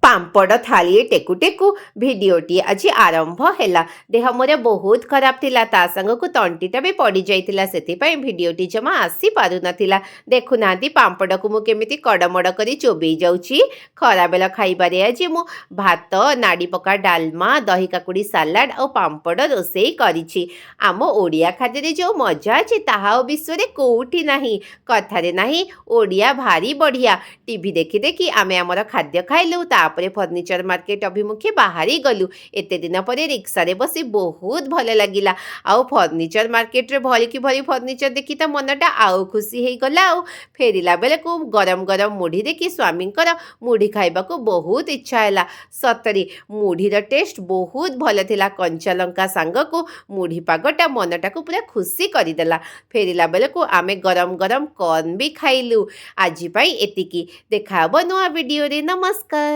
ପାମ୍ପଡ଼ ଥାଳିଏ ଟେକୁ ଟେକୁ ଭିଡ଼ିଓଟି ଆଜି ଆରମ୍ଭ ହେଲା। ଦେହ ମୋର ବହୁତ ଖରାପ ଥିଲା, ତା ସାଙ୍ଗକୁ ତଣ୍ଟିଟା ବି ପଡ଼ିଯାଇଥିଲା, ସେଥିପାଇଁ ଭିଡ଼ିଓଟି ଜମା ଆସିପାରୁନଥିଲା। ଦେଖୁନାହାନ୍ତି ପାମ୍ପଡ଼କୁ ମୁଁ କେମିତି କଡ଼ମଡ଼ କରି ଚୋବେଇ ଯାଉଛି। ଖରାବେଳ ଖାଇବାରେ ଆଜି ମୁଁ ଭାତ, ନାଡ଼ି ପକା ଡାଲମା, ଦହି କାକୁଡ଼ି ସାଲାଡ଼ ଆଉ ପାମ୍ପଡ଼ ରୋଷେଇ କରିଛି। ଆମ ଓଡ଼ିଆ ଖାଦ୍ୟରେ ଯେଉଁ ମଜା ଅଛି ତାହା ଆଉ ବିଶ୍ୱରେ କେଉଁଠି ନାହିଁ। କଥାରେ ନାହିଁ ଓଡ଼ିଆ ଭାରି ବଢ଼ିଆ। ଟିଭି ଦେଖି ଦେଖି ଆମେ ଆମର ଖାଦ୍ୟ ଖାଇଲୁ, ତାପରେ ଫର୍ଣ୍ଣିଚର ମାର୍କେଟ ଅଭିମୁଖେ ବାହାରି ଗଲୁ। ଏତେ ଦିନ ପରେ ରିକ୍ସାରେ ବସି ବହୁତ ଭଲ ଲାଗିଲା। ଆଉ ଫର୍ଣ୍ଣିଚର ମାର୍କେଟରେ ଭଳିକି ଭଳି ଫର୍ଣ୍ଣିଚର ଦେଖି ତ ମନଟା ଆଉ ଖୁସି ହେଇଗଲା। ଆଉ ଫେରିଲା ବେଳକୁ ଗରମ ଗରମ ମୁଢ଼ି ଦେଖି ସ୍ୱାମୀଙ୍କର ମୁଢ଼ି ଖାଇବାକୁ ବହୁତ ଇଚ୍ଛା ହେଲା। ସତରେ ମୁଢ଼ିର ଟେଷ୍ଟ ବହୁତ ଭଲ ଥିଲା। କଞ୍ଚା ଲଙ୍କା ସାଙ୍ଗକୁ ମୁଢ଼ି ପାଗଟା ମନଟାକୁ ପୁରା ଖୁସି କରିଦେଲା। ଫେରିଲା ବେଳକୁ ଆମେ ଗରମ ଗରମ କର୍ନ ବି ଖାଇଲୁ। ଆଜି ପାଇଁ ଏତିକି। ଦେଖା ହେବ ନୂଆ ଭିଡ଼ିଓରେ। ନମସ୍କାର।